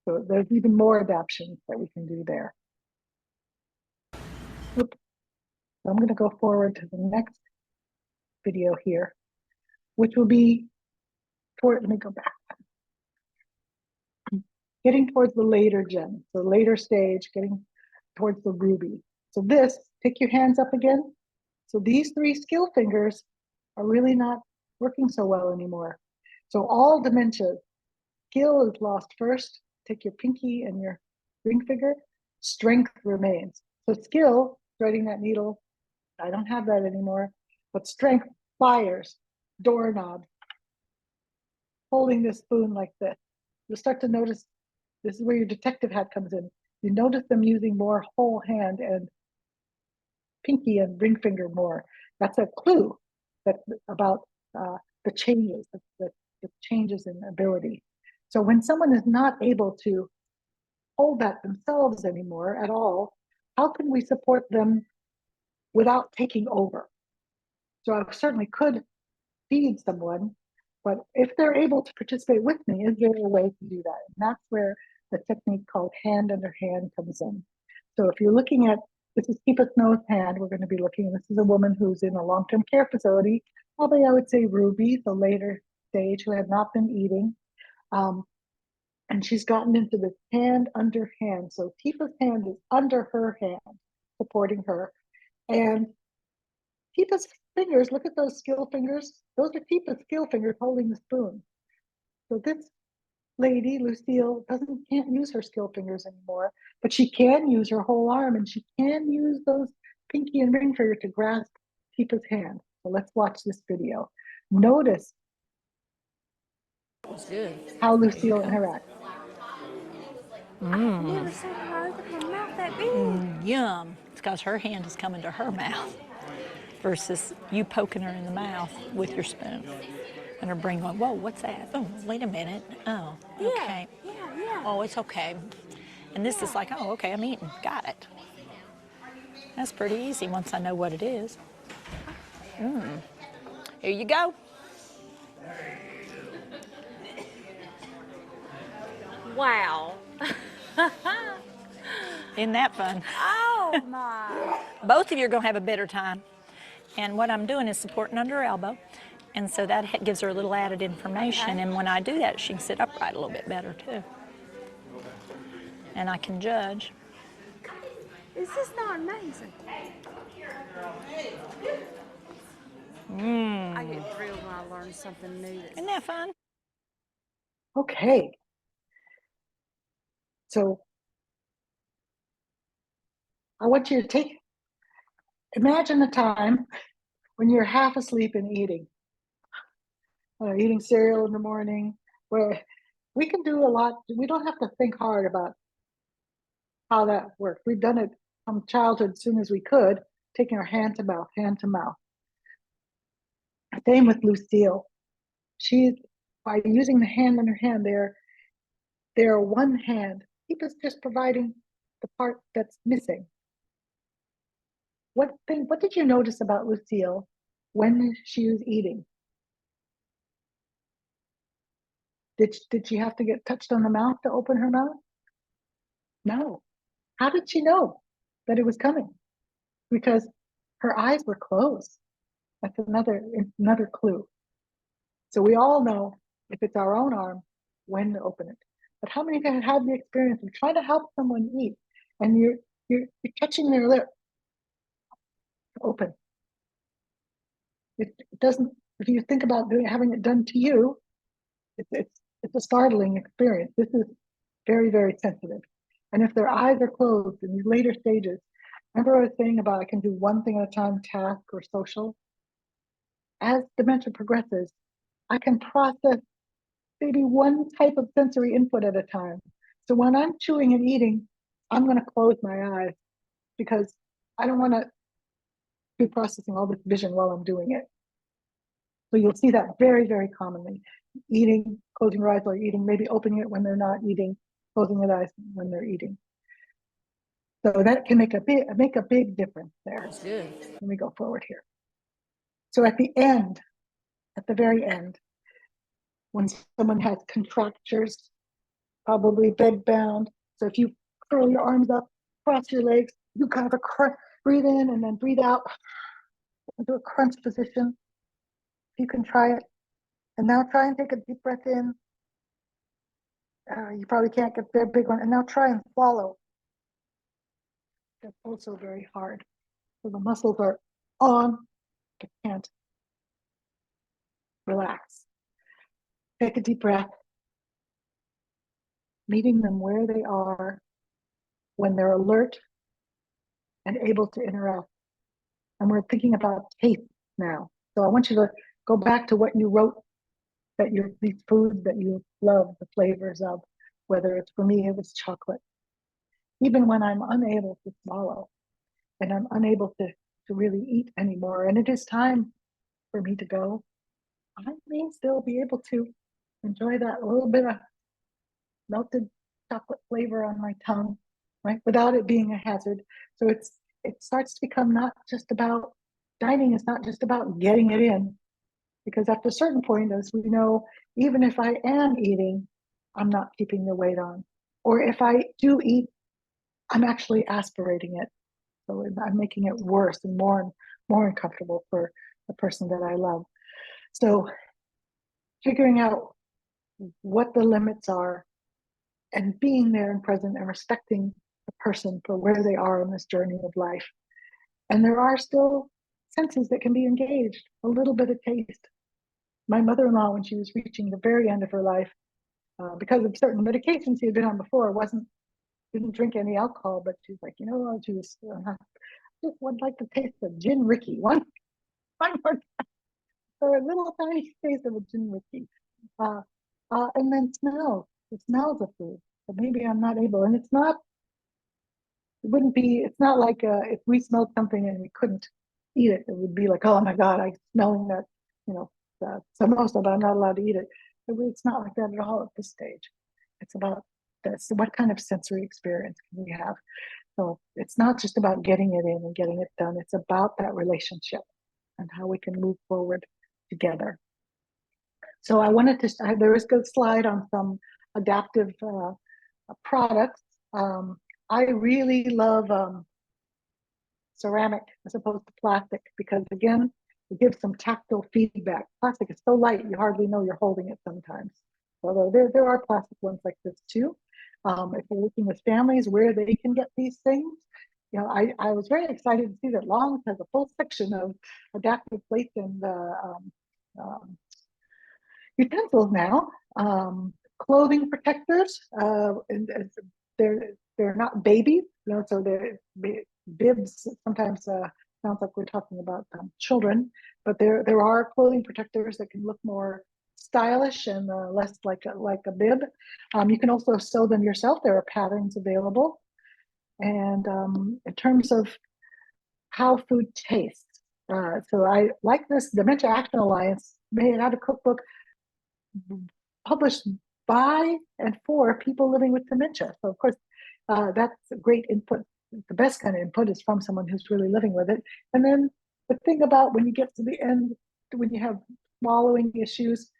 So there's even more adaptations that we can do there. Oops. So I'm going to go forward to the next video here, which will be let me go back. Getting towards the later gem, the later stage, getting towards the ruby. So this, pick your hands up again. So these three skill fingers are really not working so well anymore. So all dementia, skill is lost first. Take your pinky and your ring finger. Strength remains. So skill, threading that needle, I don't have that anymore. But strength, pliers, doorknob, holding this spoon like this. You'll start to notice, this is where your detective hat comes in. You notice them using more whole hand and pinky and ring finger more. That's a clue that about the changes, the changes in ability. So when someone is not able to hold that themselves anymore at all, how can we support them without taking over? So I certainly could feed someone, but if they're able to participate with me, is there a way to do that? And that's where the technique called hand under hand comes in. So if you're looking at, this is Keepa Snow's hand, we're going to be looking, this is a woman who's in a long-term care facility, probably I would say Ruby, the later stage, who had not been eating. And she's gotten into this hand under hand. So Tifa's hand is under her hand, supporting her. And Tifa's fingers, look at those skill fingers. Those are Tifa's skill fingers holding the spoon. So this lady, Lucille, can't use her skill fingers anymore, but she can use her whole arm and she can use those pinky and ring finger to grasp Tifa's hand. So let's watch this video. Notice how Lucille interacts. I've never seen her open her mouth that big. Yum. It's because her hand is coming to her mouth versus you poking her in the mouth with your spoon. And her brain going, whoa, what's that? Oh, wait a minute. Oh, okay. Yeah. Oh, it's okay. And this is like, oh, okay, I'm eating. Got it. That's pretty easy once I know what it is. Here you go. Wow. Isn't that fun? Oh my. Both of you are going to have a better time. And what I'm doing is supporting under her elbow. And so that gives her a little added information. Okay. And when I do that, she can sit upright a little bit better too. And I can judge. Is this not amazing? I get thrilled when I learn something new. Isn't that fun? Okay. So I want you to imagine a time when you're half asleep and eating cereal in the morning, where we can do a lot. We don't have to think hard about how that works. We've done it from childhood as soon as we could, taking our hand to mouth, hand to mouth. Same with Lucille. She's, by using the hand in her hand, they're one hand. Keep just providing the part that's missing. What did you notice about Lucille when she was eating? Did she have to get touched on the mouth to open her mouth? No. How did she know that it was coming? Because her eyes were closed. That's another clue. So we all know if it's our own arm, when to open it. But how many of you have had the experience of trying to help someone eat and you're touching their lip to open? It doesn't. If you think about having it done to you, it's a startling experience. This is very, very sensitive. And if their eyes are closed in these later stages, remember I was saying about I can do one thing at a time, task or social? As dementia progresses, I can process maybe one type of sensory input at a time. So when I'm chewing and eating, I'm going to close my eyes because I don't want to be processing all this vision while I'm doing it. So you'll see that very, very commonly. Eating, closing your eyes while you're eating, maybe opening it when they're not eating, closing their eyes when they're eating. So that can make a big difference there. That's good. Let me go forward here. So at the very end, when someone has contractures, probably bed bound. So if you curl your arms up, cross your legs, you kind of breathe in and then breathe out into a crunch position. You can try it. And now try and take a deep breath in. You probably can't get a big one. And now try and swallow. That's also very hard. So the muscles are on, but can't relax. Take a deep breath, meeting them where they are when they're alert and able to interact. And we're thinking about taste now. So I want you to go back to what you wrote, that these foods that you love, the flavors of, whether it's, for me, it was chocolate. Even when I'm unable to swallow and I'm unable to really eat anymore, and it is time for me to go, I may still be able to enjoy that little bit of melted chocolate flavor on my tongue, right? Without it being a hazard. So it starts to become not just about dining, is not just about getting it in. Because after a certain point, as we know, even if I am eating, I'm not keeping the weight on. Or if I do eat, I'm actually aspirating it. So I'm making it worse and more uncomfortable for the person that I love. So figuring out what the limits are and being there and present and respecting the person for where they are in this journey of life. And there are still senses that can be engaged, a little bit of taste. My mother-in-law, when she was reaching the very end of her life, because of certain medications she had been on before, didn't drink any alcohol, but she's like, she was, just would like to taste the gin Ricky one more time, or a little tiny taste of a gin Ricky, and then the smells of food. But maybe I'm not able, and it's not like if we smelled something and we couldn't eat it, it would be like, oh my God, I'm smelling that, the samosa, but I'm not allowed to eat it. It's not like that at all at this stage. It's about this, what kind of sensory experience can we have? So it's not just about getting it in and getting it done. It's about that relationship and how we can move forward together. So I wanted to, there is a good slide on some adaptive products. I really love ceramic as opposed to plastic because, again, it gives some tactile feedback. Plastic is so light, you hardly know you're holding it sometimes. Although there are plastic ones like this too. If you're looking with families where they can get these things, I was very excited to see that Longs has a full section of adaptive plates and utensils now. Clothing protectors, and they're not babies, so they're bibs. Sometimes sounds like we're talking about children, but there are clothing protectors that can look more stylish and less like a bib. You can also sew them yourself. There are patterns available. And in terms of how food tastes, so I like this Dementia Action Alliance made out a cookbook published by and for people living with dementia. So of course, that's a great input. The best kind of input is from someone who's really living with it. And then the thing about when you get to the end, when you have swallowing issues,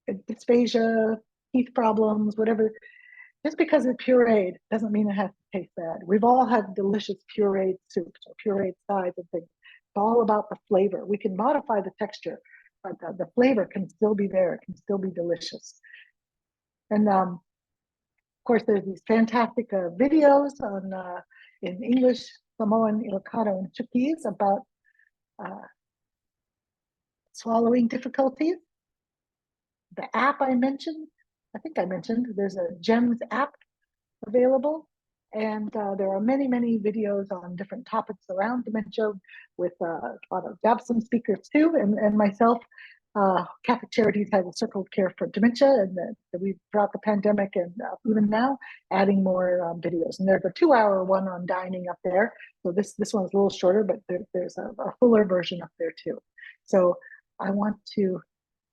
dysphagia, teeth problems, whatever, just because it's pureed doesn't mean it has to taste bad. We've all had delicious pureed soups or pureed sides and things. It's all about the flavor. We can modify the texture, but the flavor can still be there. It can still be delicious. And of course, there's these fantastic videos on in English, Samoan, Ilocano, and Chuukese about swallowing difficulties. The app I mentioned, there's a GEMS app available. And there are many, many videos on different topics around dementia with a lot of Dabson speakers too, and myself. Catholic Charities has a Circle of Care for Dementia, and we've throughout the pandemic and even now adding more videos. And there's a 2-hour one on dining up there. So this one's a little shorter, but there's a fuller version up there too. So I want to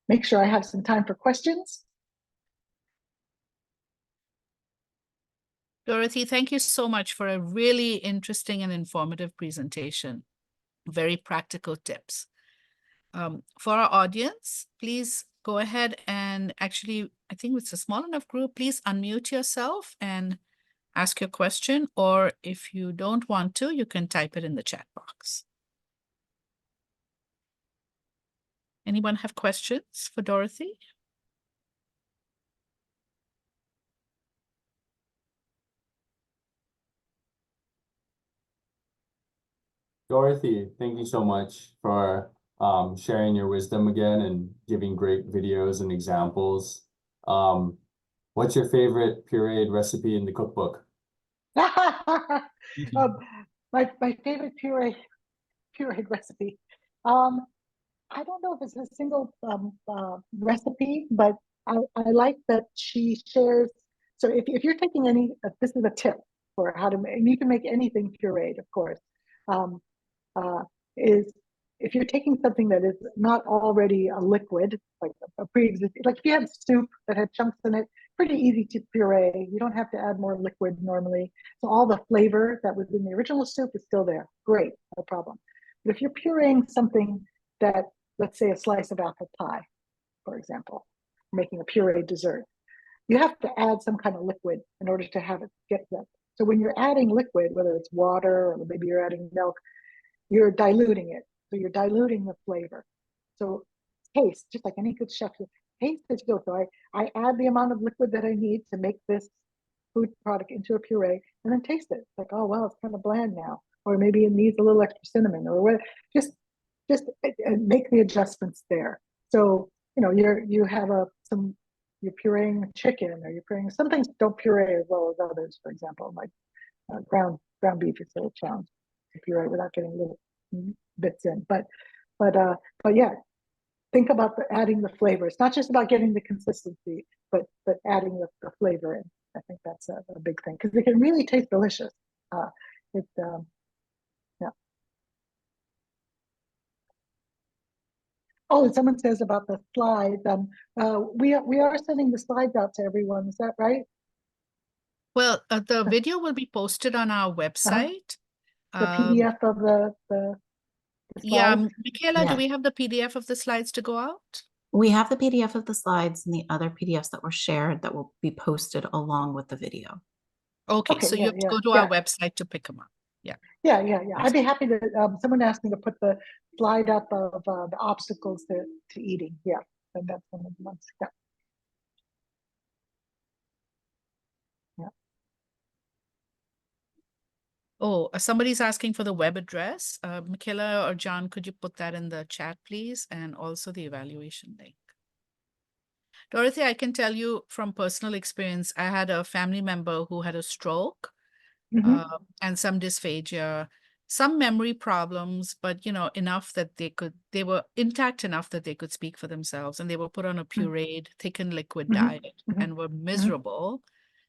make sure I have some time for questions. Dorothy, thank you so much for a really interesting and informative presentation. Very practical tips. For our audience, please go ahead and actually, I think it's a small enough group, please unmute yourself and ask your question, or if you don't want to, you can type it in the chat box. Anyone have questions for Dorothy? Dorothy, thank you so much for sharing your wisdom again and giving great videos and examples. What's your favorite pureed recipe in the cookbook? My favorite pureed recipe. I don't know if it's a single recipe, but I like that she shares. So if you're taking any, this is a tip for how to make, and you can make anything pureed, of course. Is if you're taking something that is not already a liquid, like a pre-existing, like if you had soup that had chunks in it, pretty easy to puree. You don't have to add more liquid normally. So all the flavor that was in the original soup is still there. Great, no problem. But if you're pureeing something that, let's say a slice of apple pie, for example, making a pureed dessert, you have to add some kind of liquid in order to have it get that. So when you're adding liquid, whether it's water or maybe you're adding milk, you're diluting it. So you're diluting the flavor. So taste, just like any good chef, taste as you go. So I add the amount of liquid that I need to make this food product into a puree, and then taste it. It's like, oh, well, it's kind of bland now. Or maybe it needs a little extra cinnamon, or what. Just make the adjustments there. So, you have you're pureeing chicken, or you're pureeing, some things don't puree as well as others, for example, like ground beef is a challenge to puree without getting little bits in. But yeah, think about adding the flavor. It's not just about getting the consistency, but adding the flavor in. I think that's a big thing, because it can really taste delicious. Yeah. Oh, and someone says about the slides. We are sending the slides out to everyone. Is that right? Well, the video will be posted on our website. The PDF of the Yeah, slides? Michaela, do Yeah. we have the PDF of the slides to go out? We have the PDF of the slides and the other PDFs that were shared that will be posted along with the video. Okay, so you have to go to our website to pick them up. Yeah. I'd be happy to. Someone asked me to put the slide up of the obstacles to eating. Yeah, and that's one of the ones. Yeah. Oh, somebody's asking for the web address. Michaela or John, could you put that in the chat, please? And also the evaluation link. Dorothy, I can tell you from personal experience, I had a family member who had a stroke Mhm, and some dysphagia, some memory problems, but enough that they were intact enough that they could speak for themselves, and they were put on a pureed, thickened liquid mhm, diet mhm, and were miserable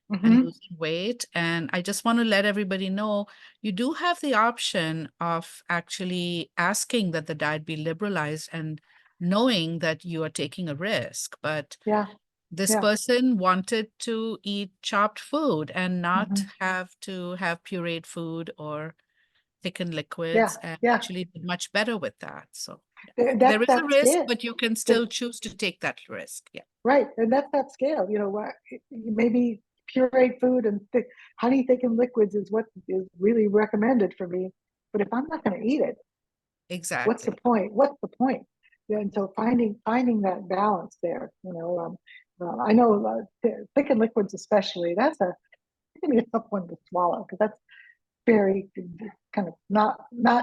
and mhm. losing weight. And I just want to let everybody know you do have the option of actually asking that the diet be liberalized and knowing that you are taking a risk. But Yeah, this yeah. person wanted to eat chopped food and not Mhm. have to have pureed food or thickened Yeah, liquids, and yeah. actually did much better with that. So yeah. That's There is a that risk, scale. but you can That, still choose to take that risk. Yeah, right, and that's that scale. Maybe pureed food and honey thickened liquids is what is really recommended for me. But if I'm not going to eat it, what's the exactly. point? What's the point? Yeah, and so finding that balance there. I know thickened liquids especially. It can be a tough one to swallow because that's very kind of not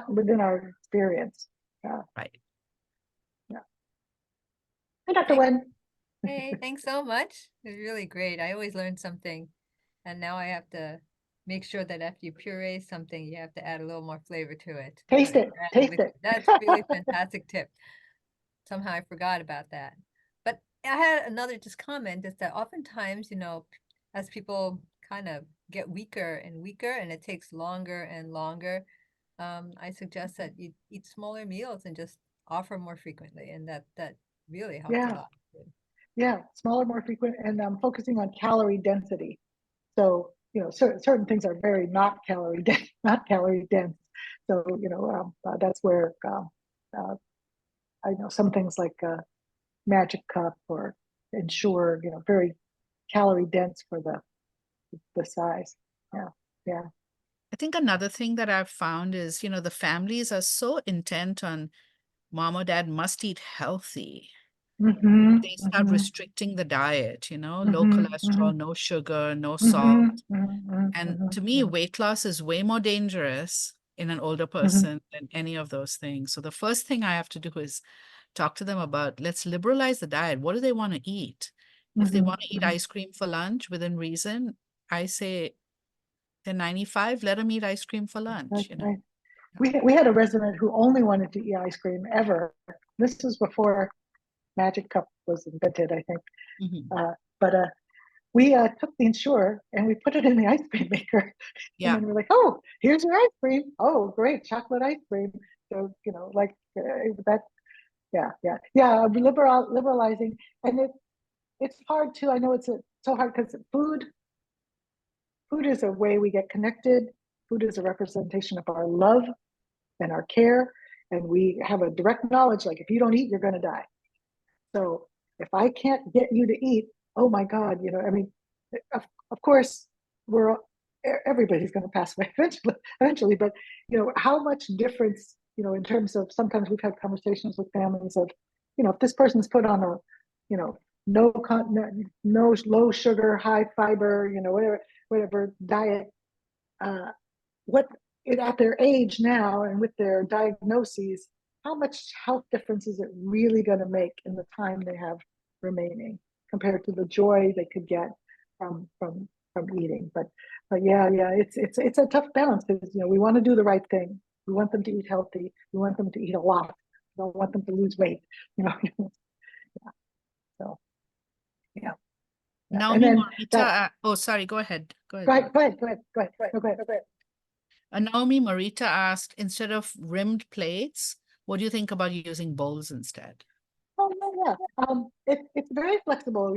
within our experience. Yeah, Right. yeah. Hi, Dr. Thanks. Wen. Hey, thanks so much. It was really great. I always learn something. And now I have to make sure that after you puree something, you have to add a little more flavor to it. Taste it. Add a Taste liquid. it. That's really fantastic tip. Somehow I forgot about that. But I had another just comment is that oftentimes, as people kind of get weaker and weaker and it takes longer and longer, I suggest that you eat smaller meals and just offer more frequently. And that really helps a Yeah, lot. yeah. Smaller, more frequent, and focusing on calorie density. So certain things are very not calorie dense, not calorie dense. So that's where uh, I know some things like Magic Cup or Ensure, very calorie dense for the size. Yeah, yeah. I think another thing that I've found is, the families are so intent on mom or dad must eat healthy. Mm-hmm, They start mm-hmm, restricting the diet, low mm-hmm, cholesterol, no sugar, no salt. mm-hmm, mm-hmm, And mm-hmm, to me, weight loss is way more dangerous in an older mm-hmm, person than any of those things. So the first thing I have to do is talk to them about, let's liberalize the diet. What do they want to eat? If they mm-hmm, want to eat ice cream for lunch within reason, I say they're 95, let them eat ice cream for right, lunch. right. We had a resident who only wanted to eat ice cream ever. This was before Magic Cup was invented, I think. Mhm. But we took the Ensure and we put it in the ice cream maker, and Yeah. then we're like, "Oh, here's your ice cream! Oh, great, chocolate ice cream!" So that. Yeah, yeah, yeah. Liberalizing, and it's hard too. I know so hard because food is a way we get connected. Food is a representation of our love and our care, and we have a direct knowledge. Like if you don't eat, you're going to die. So if I can't get you to eat, oh my God, I mean, of course, everybody's going to pass away eventually, but how much difference, in terms of sometimes we've had conversations with families of, if this person's put on a, no no low sugar, high fiber, whatever diet, uh, what at their age now and with their diagnoses, how much health difference is it really going to make in the time they have remaining compared to the joy they could get from eating? But yeah, it's a tough balance because we want to do the right thing. We want them to eat healthy. We want them to eat a lot. We don't want them to lose weight. Yeah. So yeah, yeah. And Naomi then Morita, that. oh, sorry, go ahead. Go Go ahead, ahead. John. Go ahead. Go ahead. Go ahead. No, go ahead. Go ahead. Naomi Morita asked, instead of rimmed plates, what do you think about using bowls instead? Oh yeah, yeah. It's very flexible.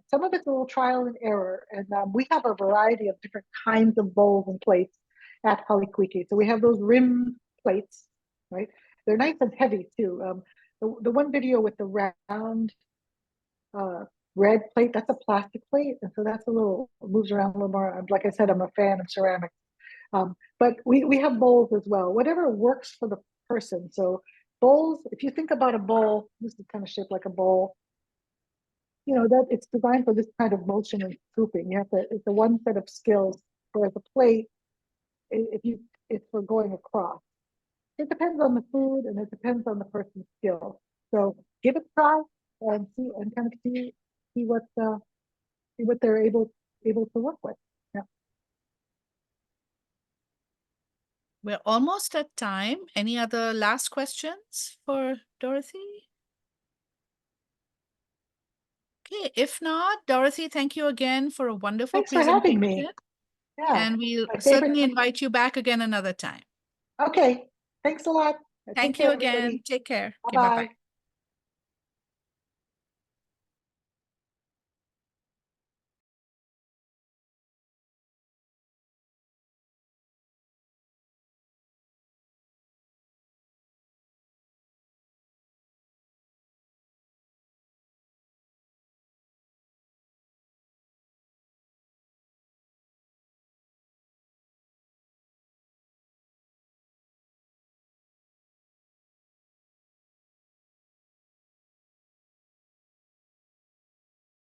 Some of it's a little trial and error, and we have a variety of different kinds of bowls and plates at Halikwiki. So we have those rim plates, right? They're nice and heavy too. The one video with the round red plate, that's a plastic plate, and so that's a little moves around a little more. Like I said, I'm a fan of ceramics. But we have bowls as well, whatever works for the person. So bowls, if you think about a bowl, this is kind of shaped like a bowl, that it's designed for this kind of motion and scooping. It's a one set of skills, whereas a plate, it's for going across. It depends on the food and it depends on the person's skill. So give it a try and see and kind of see what they're able to work with. Yeah. We're almost at time. Any other last questions for Dorothy? Okay, if not, Dorothy, thank you again for a wonderful Thanks for having me. presentation. Yeah. And we'll My favorite certainly topic. invite you back again another time. Okay. Thanks a lot. Take Thank care, you again. everybody. Take care. Okay, Bye-bye. bye-bye.